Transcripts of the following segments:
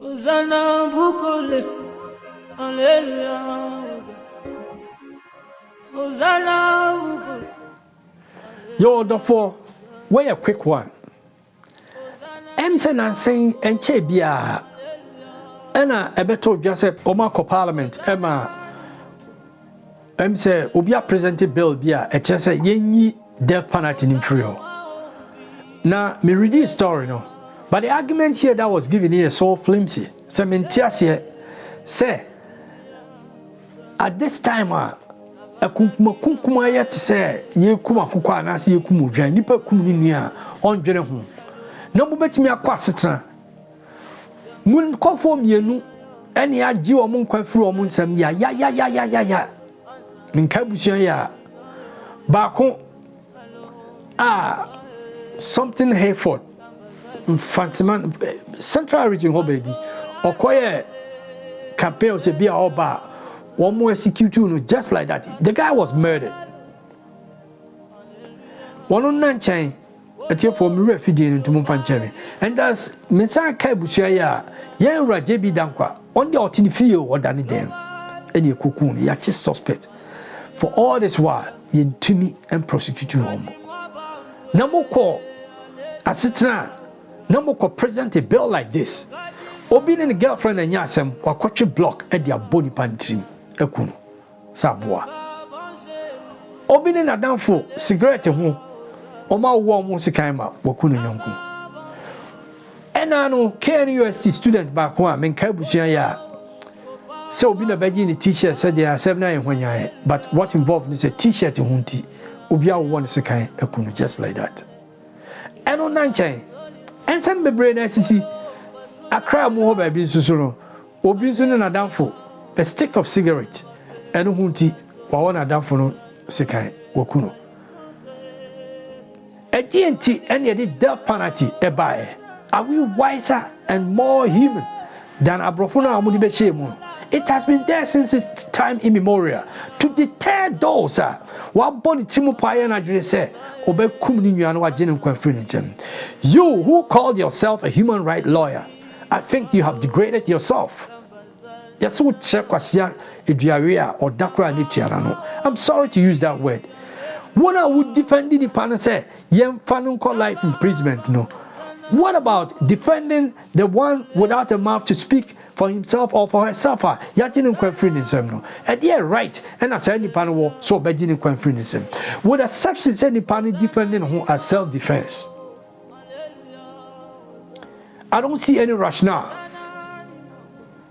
Hosanna bukole, hallelujah. Hosanna bukole. Yo, therefore, wait a quick one. Emsen and saying and Chebia, Anna Ebeto Joseph Omako Parliament, Emma. Say, Obia presented bill bia a chese yenyi death penalty in free. Now, me read this story no. But the argument here that was given here is so flimsy. Sementiasie say at this time a kunkuma yet say ye kuma kukwa na se ye kumu dwan nipa kum ni nua ondwene ho. Na mo betimi akwa setena. Mun kofo mienu ene agye o mun kwafiri o mun nsam ya. Minka busuan ya bako something Hayford Fancyman Central Region ho baby okoye campaign se bia oba one more execute no just like that. The guy was murdered. One on nanchen etie for me refugee into Mumfanchemi, and that's mensa kai busuan ya yen raje bi dankwa on the otini fie o dani den ene kokun ya chi suspect. For all this while, you to me and prosecute you home. Namoko, asitra, Namoko present a bill like this. Obin and girlfriend and yasem, or coach block at their bony pantry, a kuno, sabua. Obin and a downfall, cigarette home, or my warm musicama, wakuna yonku. And I know KNUST student back one, men kabushia. So be a begging t-shirt said they are 7 when you but what involved is a t-shirt hunti. Ubia one is a kind of just like that. And on 9 and some brain SCC a cry more by being so obusing and a downfall, a stick of cigarette, and hunti or one a downfall sekai wakuno. A TNT and yet death penalty a buy. Are we wiser and more human than Abrofuna Amudibeshemo? It has been there since its time immemorial to deter those what body timu paya na dwene say obekum ni nua no agene nkwanfiri ne gem. You who called yourself a human rights lawyer, I think you have degraded yourself. Yes, wo check kwasia eduawe or dakra ni tiara no. I'm sorry to use that word. One would defend the panel say yem fanu call life imprisonment no. What about defending the one without a mouth to speak for himself or for herself? Yajin kwafri nisem no. And yeah, right. And as any panel so bedin kwafri nisem. With a substance any panel defending who as self-defense. I don't see any rationale.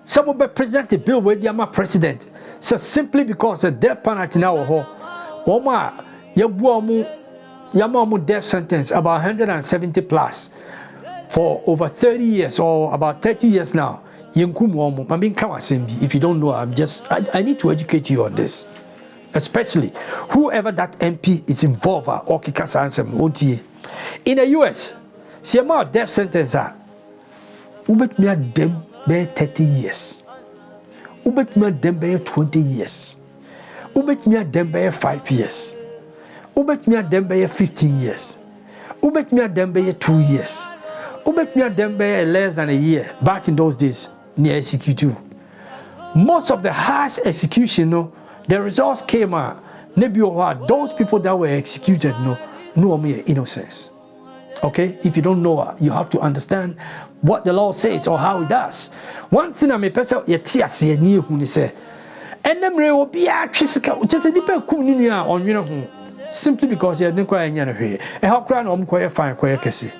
Someone will present a bill with the president. So simply because the death penalty now ho. Oma yamu death sentence about 170 plus. For over 30 years or about 30 years now, if you don't know, I need to educate you on this. Especially whoever that MP is involved or in the US, see amount death sentence ubet me dem be 30 years. Ubet me dem be 20 years. Ubet me dem be 5 years. Ubet me dem be 15 years. Ubet me dem be 2 years. Ubet me dem be less than a year back in those days near execute. Most of the harsh execution, no, the results came out. Those people that were executed, no mere innocence. Okay, if you don't know, you have to understand what the law says or how it does. One thing I may pass out, say, and them will be just a deeper on simply because you didn't quite any how crown quite fine, quite kissy.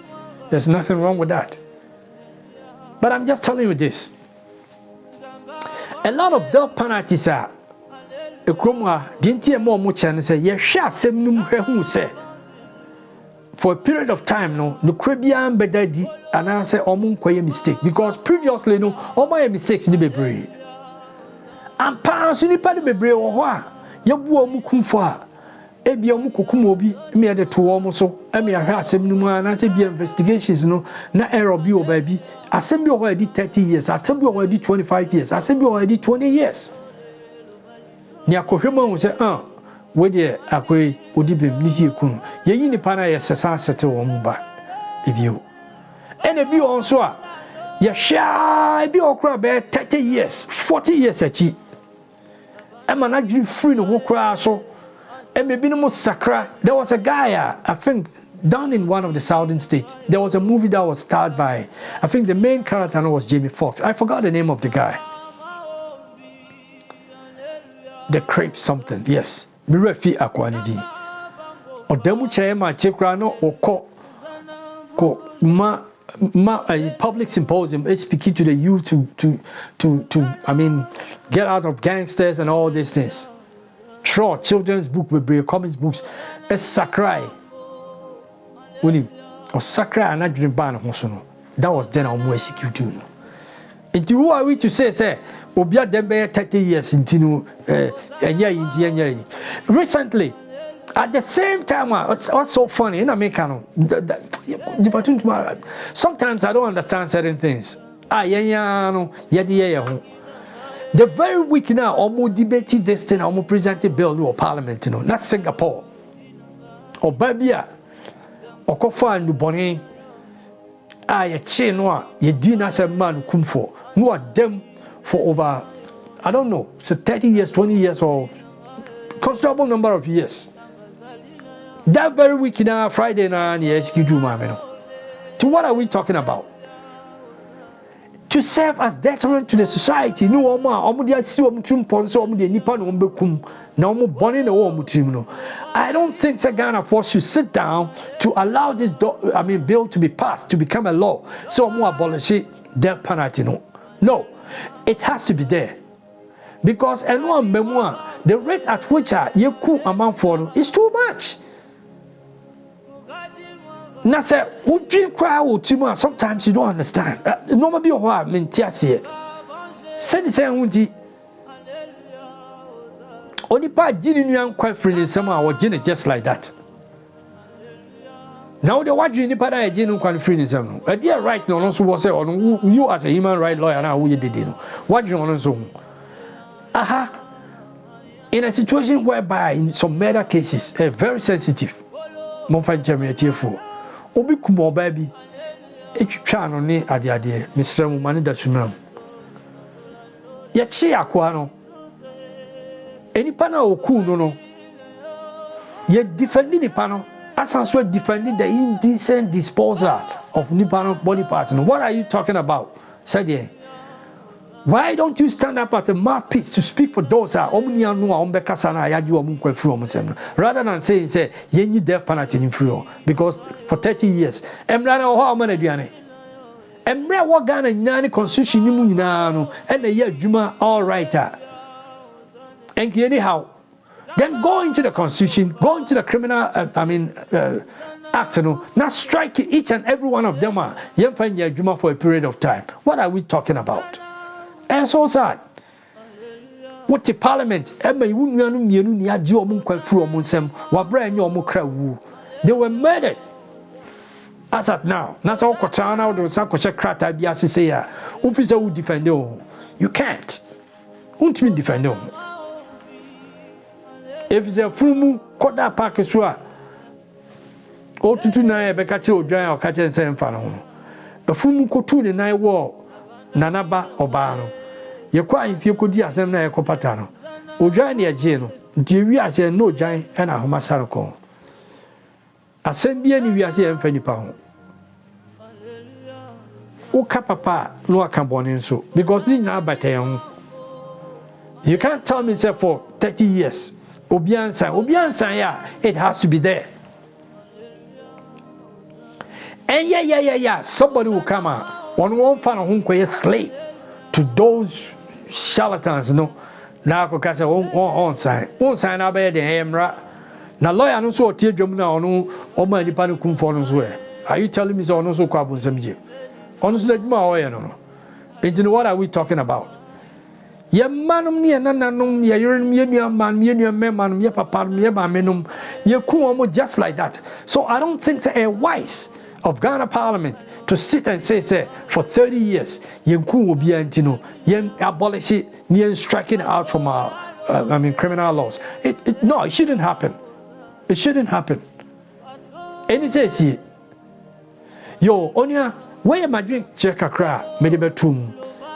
There's nothing wrong with that. But I'm just telling you this. A lot of death penalties are a chroma didn't hear more much and say, yes, shall send who say for a period of time, no Caribbean bedadi and I say quite mistake because previously, no, all my mistakes in the baby. And pounds in the paddy baby or what? Yabu mukumfa. Ebi omukokumobi me ade to omo so e me ahwe asem nu ma na se bi investigations no na error bi o ba bi asem bi o already 30 years asem bi o already 25 years asem bi o already 20 years ni akohwemo se we de akoi odibem ni si ekunu ye yi ni pa na ye sesa sete wo mu ba ebi o ene bi on so a You shy be okra be 30 years, 40 years achi. E man actually free no okra so. E maybe no sakra. There was a guy, I think, down in one of the southern states. There was a movie that was starred by, I think the main character was Jamie Foxx. I forgot the name of the guy. The Crepe something, yes. Mirefi Akwanidi. Odemu chema chekra no oko ko a public symposium is speaking to the youth to I mean get out of gangsters and all these things. Sure, children's book with comics books. It's Sakrai. William or Sakrai and Adrian Ban Hosono. That was then I'm executing. And who are we to say, Obia Dembe 30 years into recently, at the same time, what's so funny in America, sometimes I don't understand certain things. The very week now, almost debated this thing, almost presented bill or parliament, not Singapore or Babia or Kofa and Duboni. A chain no ye din as a man come for no them for over I don't know so 30 years 20 years or considerable number of years. That very week now Friday now and execute man. To what are we talking about? To serve as deterrent to the society. No omo dia si omo trim ponso omo de nipa no bekum na omo boni na omo trim no. I don't think Ghana force should sit down to allow this bill to be passed to become a law. So omo abolish death penalty no. No. It has to be there. Because the rate at which you cool amount for is too much. Na say udri kwa utima sometimes you don't understand. No be ho me ntiase. Said the same unti. Onipa gini nuan kwa free some our gini just like that. Now the what nipa da gini kwa free some. A dear right no so was say you as a human right lawyer now who you did no. What you want so? Aha. In a situation whereby in some murder cases very sensitive. Mo fa jamia for. Obi kumo baby etwitwa no ne ade Mr. Mumani da sumram ya chi akwa no enipa na oku no ye defending nipa no asanso defending the indecent disposal of nipa no body parts no. What are you talking about? Said why don't you stand up at a mouthpiece to speak for those omnia no ombekasa na yaju omunkwa free omsem rather than saying say ye need death penalty in free because for 30 years emra na ho amana duane emra wo Ghana nyina constitution ni mu nyina no and ye adwuma all right and anyhow then go into the constitution, go into the criminal act no now strike each and every one of them ye find ye adwuma for a period of time. What are we talking about? And so sad. What the parliament, Emma, you wouldn't ni aji omu kwa free omunsem, wa brand new omu krawu. They were murdered. As at now, nasa okotana o do sa koche krata bi asise ya. Officer who defend you. You can't. Won't mean defend you. If it's a frumu koda park so o tutu na e be ka kire odwan o ka kire nsem fa no. The frumu kotu ni na wo nanaba oba no. Ye kwa infie kodi asem na ye kopata no odwan ne agye no nti wi ase no odwan e na homa sarko asem bia ni wi ase ye mfa nipa ho o ka papa no aka bone nso because ni na abata ho. You can't tell me say for 30 years obiansan ya it has to be there. And yeah somebody will come out one won't find a home kwa slave to those charlatans no na ko kasa on sign na be de emra na lawyer no so tie dwom na ono o ma nipa no kumfo no so are you telling me so ono so kwa bonsam je ono so dwuma o ye no what are we talking about? Ye manum ne nananum ye yerenum ye nuaman ye nuamanum ye papa ye mamenum ye ku omo just like that. So I don't think it's wise of Ghana Parliament to sit and say for 30 years yenku obi antino yen abolish it, yen striking out from our criminal laws. No, it shouldn't happen. It shouldn't happen. And it says yo onya where my drink check a crack, made a betum.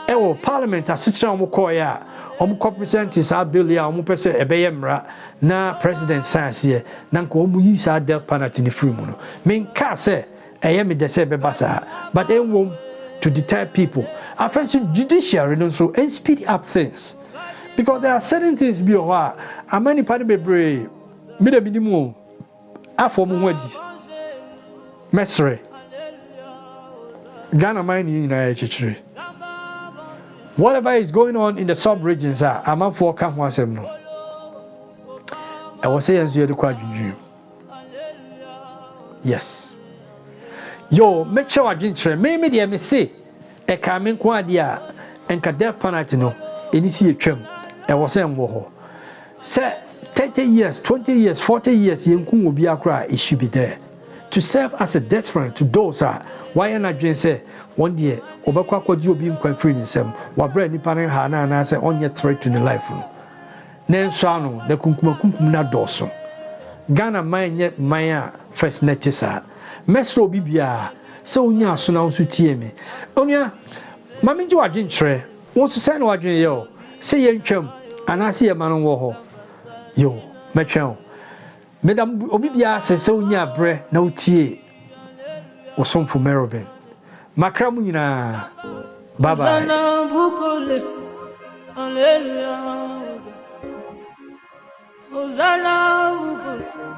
Ewo parliament assistant omo koya omo represent is a bill ya omo pese ebeyemra na president science here na nko omo yi sa death penalty ni free mu no men ka say eye me de say beba sa but enwom to deter people offensive judiciary no so and speed up things because there are certain things be o ha amani party bebre me de minimum afọ mu hwadi mesre Ghana mine ni na chichire. Whatever is going on in the sub-regions, I'm up for come once no. I was saying you the quadrium. Yes. Yo, make sure I drink train. Maybe the MSC. A coming quadia and death penalty no. Any see a trim. I was saying woho. Say 30 years, 20 years, 40 years, Yankum will be a cry, it should be there. To serve as a deterrent to those why not drink say one day obekwa kwaji obi nkwa free nsem wa bra ni panen ha na say onye threat to the life no na nso ano na kunkum na doso Ghana man nye man a first netisa mesro obi bia se onya aso na so tie me onya mame ji wadwen kyerɛ won so say na wadwen yo se ye ntwam ana se ye manon wo ho yo metwɛn Madam Obibia says so nya bre na utie osomfo Merobin makramu nyina bye bye Hosanna